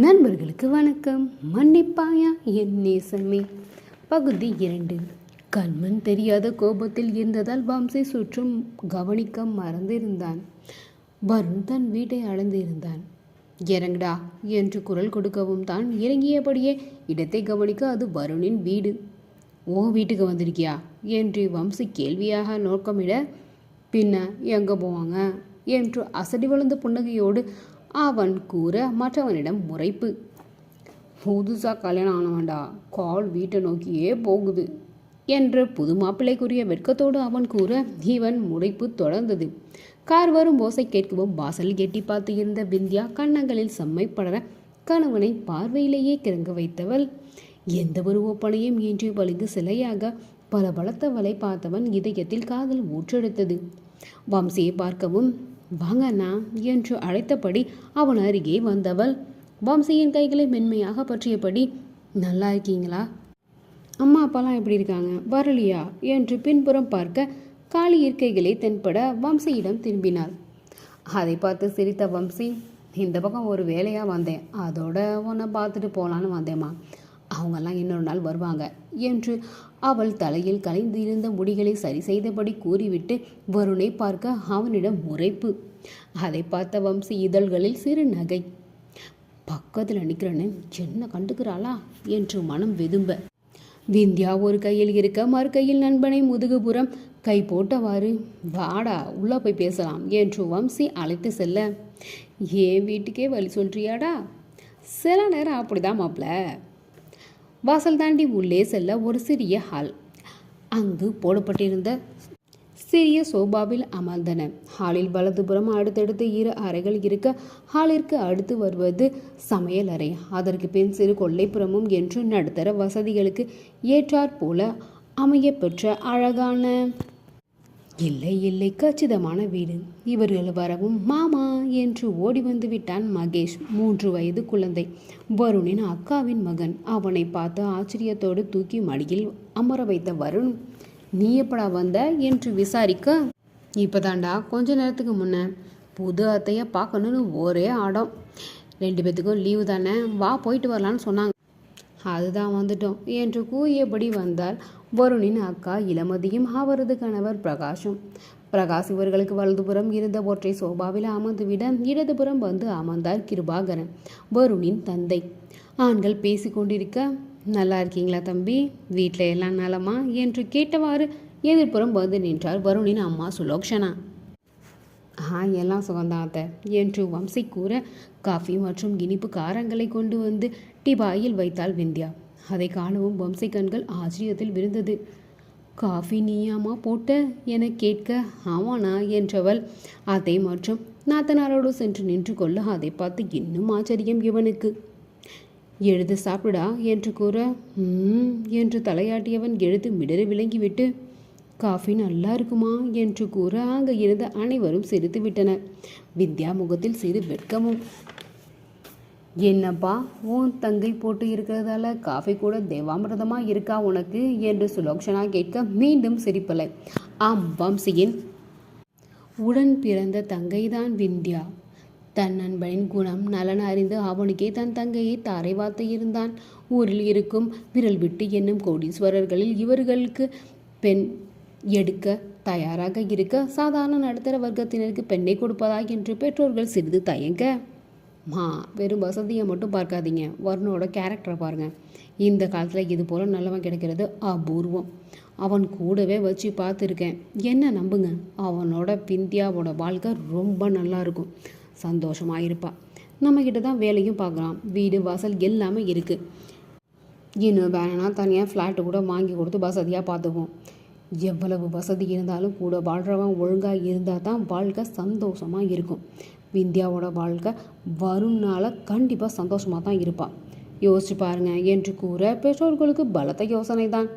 நண்பர்களுக்கு வணக்கம். மன்னிப்பாயா என் நேசமே. பகுதி 2. கண்மண் தெரியாத கோபத்தில் இருந்ததால் வம்சி சுற்றும் கவனிக்க மறந்திருந்தான். வருண் தன் வீட்டை அடைந்திருந்தான். இறங்குடா என்று குரல் கொடுக்கவும் தான் இறங்கியபடியே இடத்தை கவனிக்க அது வருணின் வீடு. ஓ வீட்டுக்கு வந்திருக்கியா என்று வம்சி கேள்வியாக நோக்கமிட, பின்ன எங்கே போவாங்க என்று அசடி வளர்ந்த புன்னகையோடு அவன் கூற மற்றவனிடம் முறைப்பு. புதுசாக கல்யாணம் ஆனவன்டா, கால் வீட்டை நோக்கியே போகுது என்று புது மாப்பிள்ளைக்குரிய வெட்கத்தோடு அவன் கூற இவன் முறைப்பு தொடர்ந்தது. கார் வரும் ஓசை கேட்கவும் வாசல் எட்டி பார்த்து இருந்த விந்தியா கன்னங்களில் செம்மை படர கணவனை பார்வையிலேயே கிறங்க வைத்தவள். எந்த ஒரு ஒப்பனையும் இன்றி வலிந்து சிலையாக பல பலத்தவளை பார்த்தவன் இதயத்தில் காதல் ஊற்றெடுத்தது. வம்சியை பார்க்கவும் வாங்கண்ணா என்று அழைத்தபடி அவன் அருகே வந்தவள் வம்சியின் கைகளை மென்மையாக பற்றியபடி, நல்லா இருக்கீங்களா, அம்மா அப்பாலாம் எப்படி இருக்காங்க, வரலையா என்று பின்புறம் பார்க்க காலி இருக்கைகளை தென்பட வம்சியிடம் திரும்பினாள். அதை பார்த்து சிரித்த வம்சி, இந்த பக்கம் ஒரு வேலையாக வந்தேன், அதோட உன்னை பார்த்துட்டு போகலான்னு வந்தேம்மா, அவங்கெல்லாம் இன்னொரு நாள் வருவாங்க என்று அவள் தலையில் கலைந்து இருந்த முடிகளை சரி செய்தபடி கூறிவிட்டு வருணை பார்க்க அவனிடம் முறைப்பு. அதை பார்த்த வம்சி இதழ்களில் சிறு நகை. பக்கத்தில் நிற்கிறன்னு என்ன கண்டுக்கிறாளா என்று மனம் வெதும்ப, விந்தியா ஒரு கையில் இருக்க மறு கையில் நண்பனை முதுகுபுறம் கை போட்டவாறு, வாடா உள்ளே போய் பேசலாம் என்று வம்சி அழைத்து செல்ல, ஏன் வீட்டுக்கே வழி சொல்றியாடா, சில நேரம் அப்படிதான் மாப்பிள்ள. வாசல் தாண்டி உள்ளே செல்ல ஒரு சிறிய ஹால். அங்கு போடப்பட்டிருந்த சிறிய சோபாவில் அமர்ந்தன. ஹாலில் வலதுபுறம் அடுத்தடுத்து 2 அறைகள் இருக்க ஹாலிற்கு அடுத்து வருவது சமையல் அறை, அதற்கு பின் சிறு கொல்லைப்புறமும் என்று நடுத்தர வசதிகளுக்கு ஏற்றாற் போல அமைய பெற்ற அழகான இல்லை கச்சிதமான வீடு. இவர்கள் வரவும் மாமா என்று ஓடி வந்து விட்டான் மகேஷ், 3 வயது குழந்தை, வருணின் அக்காவின் மகன். அவனை பார்த்து ஆச்சரியத்தோடு தூக்கி மடியில் அமர வைத்த வருண், நீ எப்படா வந்த என்று விசாரிக்க, இப்போதாண்டா கொஞ்ச நேரத்துக்கு முன்ன புது அத்தையை பார்க்கணுன்னு ஒரே ஆடம், 2 பேத்துக்கும் லீவு தானே, வா போயிட்டு வரலான்னு சொன்னாங்க, அதுதான் வந்துட்டோம் என்று கூறியபடி வந்தால் வருணின் அக்கா இளமதியும் அவரது கணவர் பிரகாஷ் இவர்களுக்கு வலதுபுறம் இருந்த ஒற்றை சோபாவில் அமர்ந்துவிட இடதுபுறம் வந்து அமர்ந்தார் கிருபாகரன், வருணின் தந்தை. ஆண்கள் பேசி கொண்டிருக்க, நல்லா இருக்கீங்களா தம்பி, வீட்டில் எல்லாம் நலமா என்று கேட்டவாறு எதிர்ப்புறம் வந்து நின்றார் வருணின் அம்மா சுலோக்ஷனா. எல்லாம் சுகந்தான் அத்தை என்று வம்சி கூற காஃபி மற்றும் இனிப்பு காரங்களை கொண்டு வந்து டிபாயில் வைத்தாள் விந்தியா. அதை காணவும் வம்சி கண்கள் ஆச்சரியத்தில் விழுந்தது. காஃபி நீயாமா போட்ட என கேட்க, ஆமாண்ணா என்றவள் அதை மற்றும் நாத்தனாரோடு சென்று நின்று கொள்ள அதை பார்த்து இன்னும் ஆச்சரியம் இவனுக்கு. எழுது சாப்பிடா என்று கூற, என்று தலையாட்டியவன் எழுது மிடறி விளங்கிவிட்டு, காஃபி நல்லா இருக்குமா என்று கூற அங்கே இருந்த அனைவரும் சிரித்து விட்டனர். வித்யா முகத்தில் சிறு வெட்கமும், என்னப்பா உன் தங்கை போட்டு இருக்கிறதால காஃபி கூட தேவாமிரதமாக இருக்கா உனக்கு என்று சுலோக்ஷனா கேட்க மீண்டும் சிரிப்பலை. ஆம், வம்சியின் உடன் பிறந்த தங்கைதான் விந்தியா. தன் நண்பனின் குணம் நலன் அறிந்து அவனுக்கே தன் தங்கையை தாரை வார்த்து இருந்தான். ஊரில் இருக்கும் விரல் விட்டு என்னும் கோடீஸ்வரர்களில் இவர்களுக்கு பெண் எடுக்க தயாராக இருக்க சாதாரண நடுத்தர வர்க்கத்தினருக்கு பெண்ணை கொடுப்பதா என்று பெற்றோர்கள் சிறிது தயங்க, வெறும் வசதியை மட்டும் பார்க்காதீங்க, வருணோட கேரக்டரை பாருங்கள், இந்த காலத்தில் இது போல் நல்லவன் கிடைக்கிறது அபூர்வம், அவன் கூடவே வச்சு பார்த்துருக்கேன், என்ன நம்புங்க, அவனோட விந்தியாவோட வாழ்க்கை ரொம்ப நல்லா இருக்கும், சந்தோஷமாக இருப்பாள், நம்மக்கிட்ட தான் வேலையும் பார்க்கலாம், வீடு வாசல் எல்லாமே இருக்குது, இன்னும் வேணும்னா தனியாக ஃப்ளாட்டு கூட வாங்கி கொடுத்து வசதியாக பார்த்துக்குவோம், எவ்வளவு வசதி இருந்தாலும் கூட வாழ்கிறவன் ஒழுங்காக இருந்தால் தான் வாழ்க்கை சந்தோஷமாக இருக்கும், விந்தியாவோட வாழ்க்கை வரும்னால கண்டிப்பாக சந்தோஷமாக தான் இருப்பாள், யோசிச்சு பாருங்க என்று கூற பெற்றோர்களுக்கு பலத்த யோசனை தான்.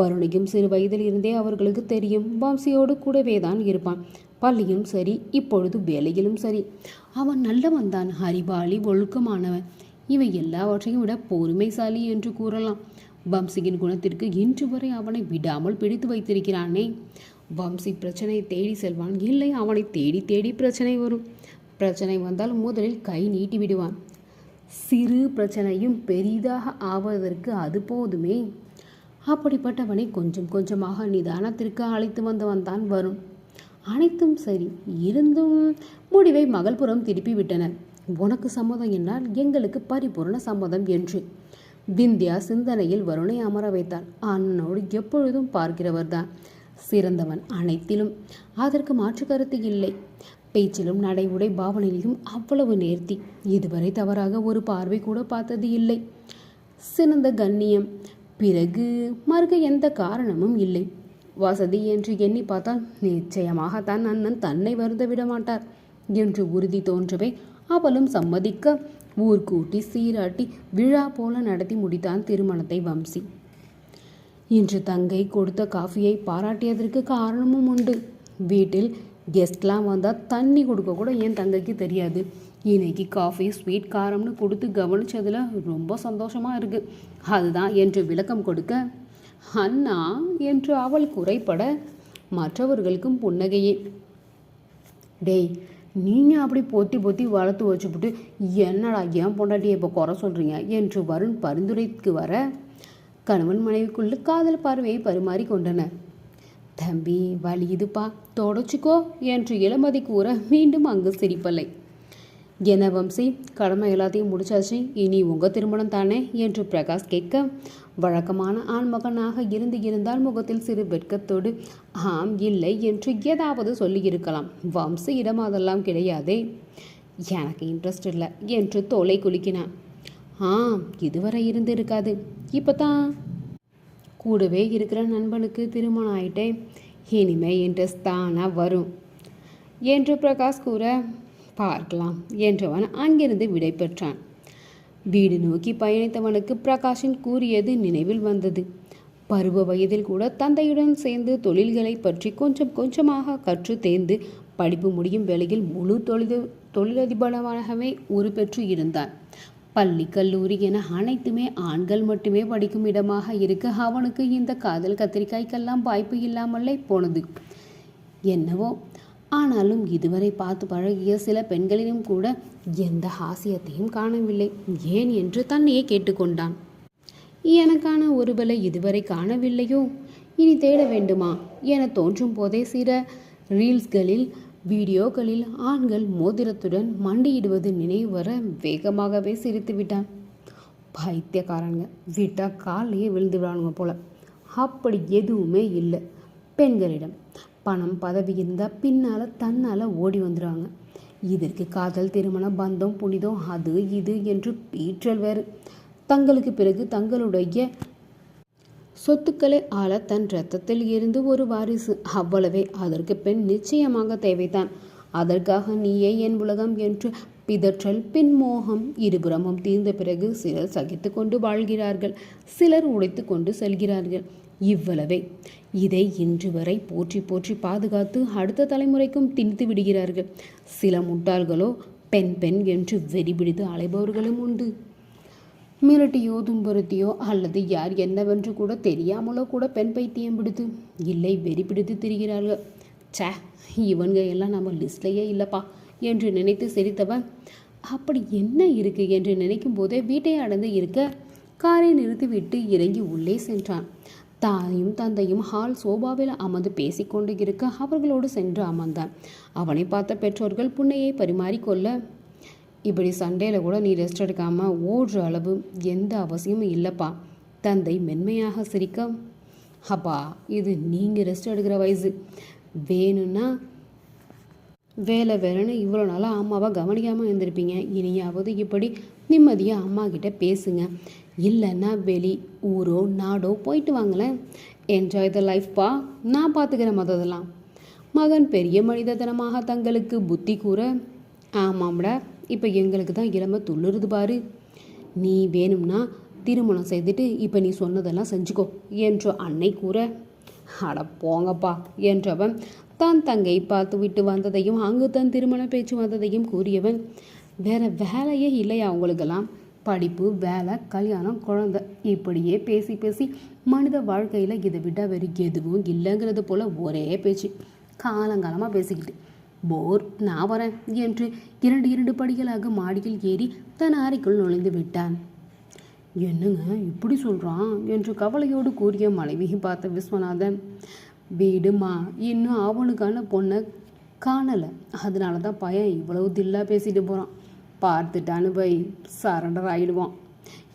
வருணிக்கும் சிறு வயதில் இருந்தே அவர்களுக்கு தெரியும், வம்சியோடு கூடவே தான் இருப்பான், பள்ளியும் சரி இப்பொழுது வேலையிலும் சரி, அவன் நல்லவன் தான், அறிவாளி ஒழுக்கமானவன், இவை எல்லாவற்றையும் விட பொறுமைசாலி என்று கூறலாம். வம்சியின் குணத்திற்கு இன்று வரை அவனை விடாமல் பிடித்து வைத்திருக்கிறானே. வம்சி பிரச்சனை தேடி செல்வான், இல்லை அவனை தேடி தேடி பிரச்சனை வரும், பிரச்சனை வந்தால் முதலில் கை நீட்டி விடுவான். சிறு பிரச்சனையும் பெரிதாக ஆவதற்கு அது போதுமே. அப்படிப்பட்டவனை கொஞ்சம் கொஞ்சமாக நிதானத்திற்கு அழைத்து வந்தவன் தான் வருண். அனைத்தும் சரி இருந்தும் முடிவை மகள்புறம் திருப்பி விட்டனர். உனக்கு சம்மதம் என்றால் எங்களுக்கு பரிபூர்ண சம்மதம் என்று விந்தியா சிந்தனையில் வருணை அமர வைத்தாள். அண்ணனோடு எப்பொழுதும் பார்க்கிறவர்தான் சிறந்தவன் அனைத்திலும், அதற்கு மாற்று கருத்து இல்லை. பேச்சிலும் நடை உடை பாவனையிலும் அவ்வளவு நேர்த்தி. இதுவரை தவறாக ஒரு பார்வை கூட பார்த்தது இல்லை. சிறந்த கண்ணியம். பிறகு மறுக்க எந்த காரணமும் இல்லை. வசதி என்று எண்ணி பார்த்தால் நிச்சயமாகத்தான் அண்ணன் தன்னை வருந்த விட மாட்டார் என்று உறுதி தோன்றவே அவளும் சம்மதிக்க ஊர்கூட்டி சீராட்டி விழா போல நடத்தி முடித்தான் திருமணத்தை வம்சி. இன்று தங்கை கொடுத்த காஃபியை பாராட்டியதற்கு காரணமும் உண்டு. வீட்டில் கெஸ்ட்லாம் வந்தால் தண்ணி கொடுக்க கூட என் தங்கைக்கு தெரியாது. இன்னைக்கு காஃபி ஸ்வீட் காரம்னு கொடுத்து கவனிச்சதில் ரொம்ப சந்தோஷமாக இருக்குது, அதுதான் என்று விளக்கம் கொடுக்க, அண்ணா என்று அவள் குறைப்பட மற்றவர்களுக்கும் புன்னகையே. டேய், நீங்கள் அப்படி பொத்தி பொத்தி வளர்த்து வச்சுப்புட்டு என்னடா ஏன் பொண்டாட்டியை இப்போ குறை சொல்கிறீங்க என்று வருண் பரிந்துரைக்கு வர கணவன் மனைவிக்குள்ள காதல் பார்வையை பரிமாறி கொண்டனர். தம்பி வலியுதுப்பா, தொடச்சிக்கோ என்று இளமதி கூற மீண்டும் அங்கு சிரிப்பலை. என்ன வம்சி, கடமை எல்லாத்தையும் முடிச்சாச்சு, இனி உங்கள் திருமணம் தானே என்று பிரகாஷ் கேட்க, வழக்கமான ஆண்மகனாக இருந்தால் முகத்தில் சிறு வெட்கத்தோடு ஆம் இல்லை என்று ஏதாவது சொல்லியிருக்கலாம். வம்சியிடம் அதெல்லாம் கிடையாதே. எனக்கு இன்ட்ரெஸ்ட் இல்லை என்று தோலை குலுக்கினான். இதுவரை இருந்து இருக்காது, இப்போ தான் கூடவே இருக்கிற நண்பனுக்கு திருமணம் ஆயிட்டே, இனிமே இன்ட்ரெஸ்ட் தானா வரும் என்று பிரகாஷ் கூற, பார்க்கலாம் என்றவன் அங்கிருந்து விடை பெற்றான். வீடு நோக்கி பயணித்தவனுக்கு பிரகாஷின் கூறியது நினைவில் வந்தது. பருவ வயதில் கூட தந்தையுடன் சேர்ந்து தொழில்களை பற்றி கொஞ்சம் கொஞ்சமாக கற்று தேர்ந்து படிப்பு முடியும் வேளையில் முழு தொழிலதிபராகவே உருப்பெற்று இருந்தான். பள்ளி கல்லூரி என அனைத்துமே ஆண்கள் மட்டுமே படிக்கும் இடமாக இருக்க அவனுக்கு இந்த காதல் கத்திரிக்காய்க்கெல்லாம் வாய்ப்பு இல்லாமலே போனது. என்னவோ, ஆனாலும் இதுவரை பார்த்து பழகிய சில பெண்களிலும் கூட எந்த ஹாசியத்தையும் காணவில்லை. ஏன் என்று தன்னையே கேட்டுக்கொண்டான். எனக்கான ஒருவரை இதுவரை காணவில்லையோ, இனி தேட வேண்டுமா என தோன்றும் போதே சில ரீல்ஸ்களில் வீடியோக்களில் ஆண்கள் மோதிரத்துடன் மண்டியிடுவது நினைவு வர வேகமாகவே சிரித்து விட்டான். பைத்தியக்காரங்க, விட்டா காலையே விழுந்துவிடானுங்க போல. அப்படி எதுவுமே இல்லை. பெண்களிடம் பணம் பதவி இருந்தால் பின்னால் தன்னால் ஓடி வந்துடுவாங்க. இதற்கு காதல் திருமண பந்தம் புனிதம் அது இது என்று பீற்றல் வேறு. தங்களுக்கு பிறகு தங்களுடைய சொத்துக்களை ஆள தன் இரத்தத்தில் இருந்து ஒரு வாரிசு, அவ்வளவே. அதற்கு பெண் நிச்சயமாக தேவைதான். அதற்காக நீயே என் உலகம் என்று பிதற்றல், பின்மோகம் இருபுறமும் தீர்ந்த பிறகு சிலர் சகித்து கொண்டு வாழ்கிறார்கள், சிலர் உடைத்து கொண்டு செல்கிறார்கள். இவ்வளவே. இதை இன்று வரை போற்றி போற்றி பாதுகாத்து அடுத்த தலைமுறைக்கும் திணித்து விடுகிறார்கள். சில முட்டாள்களோ பெண் பெண் என்று வெறி பிடித்து அலைபவர்களும் உண்டு. மிரட்டியோ துன்புறுத்தியோ அல்லது யார் என்னவென்று கூட தெரியாமலோ கூட பெண் பைத்தியம் பிடித்து இல்லை வெறி பிடித்து திரிகிறார்கள். சே, இவங்க எல்லாம் நம்ம லிஸ்ட்லேயே இல்லைப்பா என்று நினைத்து சிரித்தவன், அப்படி என்ன இருக்கு என்று நினைக்கும் போதே வீட்டை அடைந்து இருக்க காரை நிறுத்திவிட்டு இறங்கி உள்ளே சென்றான். தாயும் தந்தையும் ஹால் சோபாவில் அமர்ந்து பேசிக்கொண்டு இருக்க அவர்களோடு சென்று அமர்ந்தான். அவனை பார்த்த பெற்றோர்கள் புன்னையை பரிமாறிக்கொள்ள, இப்படி சண்டேயில் கூட நீ ரெஸ்ட் எடுக்காமல் ஓடுற அளவு எந்த அவசியமும் இல்லைப்பா. தந்தை மென்மையாக சிரிக்க, அப்பா இது நீங்கள் ரெஸ்ட் எடுக்கிற வயசு, வேணும்னா வேலை வேலைன்னு இவ்வளோ நாளாக அம்மாவை கவனிக்காமல் இருந்திருப்பீங்க. இனியாவது இப்படி நிம்மதியாக அம்மா கிட்ட பேசுங்க. இல்லைன்னா வெளி ஊரோ நாடோ போயிட்டு வாங்களேன். என்ஜாய் த லைஃப்பா, நான் பார்த்துக்கிறேன் மற்றதெல்லாம். மகன் பெரிய மனிதத்தனமாக தங்களுக்கு புத்தி கூற, ஆமாம்டா, இப்போ எங்களுக்கு தான் இளமை துள்ளுறது பாரு. நீ வேணும்னா திருமணம் செய்துட்டு இப்போ நீ சொன்னதெல்லாம் செஞ்சுக்கோ என்று அன்னை கூற, அட போங்கப்பா என்றவன் தான் தங்கை பார்த்து விட்டு வந்ததையும் அங்கு தன் திருமண பேச்சு வந்ததையும் கூறியவன், வேற வேலையே இல்லையா அவங்களுக்கெல்லாம்? படிப்பு, வேலை, கல்யாணம், குழந்தை, இப்படியே பேசி பேசி மனித வாழ்க்கையில் இதை விட்டால் வேறு எதுவும் இல்லைங்கிறது போல் ஒரே பேச்சு காலங்காலமாக பேசிக்கிட்டு போர் நான் வரேன் என்று 2 படிகளாக மாடியில் ஏறி தன் அறைக்குள் நுழைந்து விட்டான். என்னங்க இப்படி சொல்கிறான் என்று கவலையோடு கூறிய மனைவியை பார்த்த விஸ்வநாதன், வீடுமா இன்னும் அவனுக்கான பொண்ணை காணலை, அதனால தான் பையன் இவ்வளவு தில்லா பேசிட்டு போகிறான். பார்த்துட்டான்னு போய் சரண்டர் ஆகிடுவான்.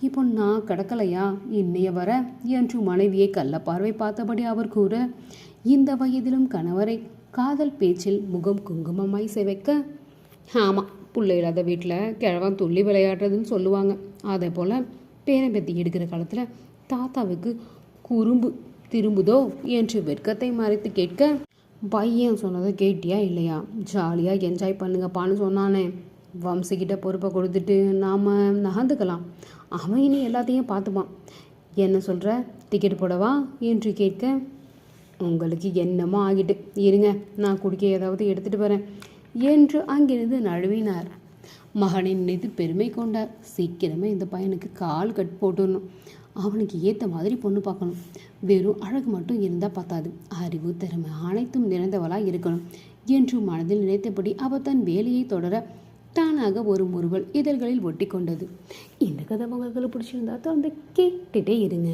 இப்போ நான் கிடக்கலையா இன்னைய வர என்று மனைவியை கள்ளப்பார்வை பார்த்தபடி அவர் கூற, இந்த வயதிலும் கணவரை காதல் பேச்சில் முகம் குங்குமமாய் சிவைக்க, ஆமாம் புள்ளை இல்லாத வீட்டில் கிழவன் துள்ளி விளையாடுறதுன்னு சொல்லுவாங்க. அதே போல் பேரம்பேத்தி எடுக்கிற காலத்தில் தாத்தாவுக்கு குறும்பு திரும்புதோ என்று வெட்கத்தை மறைத்து கேட்க, பையன் சொன்னதை கேட்டியா இல்லையா, ஜாலியாக என்ஜாய் பண்ணுங்கப்பான்னு சொன்னானே, வம்சிக்கிட்ட பொறுப்பை கொடுத்துட்டு நாம் நகர்ந்துக்கலாம், அவன் இனி எல்லாத்தையும் பார்த்துப்பான். என்ன சொல்கிற, டிக்கெட் போடவா என்று கேட்க, உங்களுக்கு என்னமோ ஆகிட்டு இருங்க, நான் குடிக்க ஏதாவது எடுத்துகிட்டு வரேன் என்று அங்கிருந்து நழுவினார். மகனை நினைத்து பெருமை கொண்டார். சீக்கிரமே இந்த பையனுக்கு கால் கட் போட்டுடணும், அவனுக்கு ஏற்ற மாதிரி பொண்ணு பார்க்கணும். வெறும் அழகு மட்டும் இருந்தால் பார்த்தாது, அறிவு திறமை அனைத்தும் நிறைந்தவளாக இருக்கணும் என்று மனதில் நினைத்தபடி அவர் தன் வேலையை தொடர தானாக ஒரு முறுவல் இதழ்களில் ஒட்டி கொண்டது. இந்த கதை உங்களுக்கு பிடிச்சிருந்தா தொடர்ந்து கேட்டுகிட்டே இருங்க.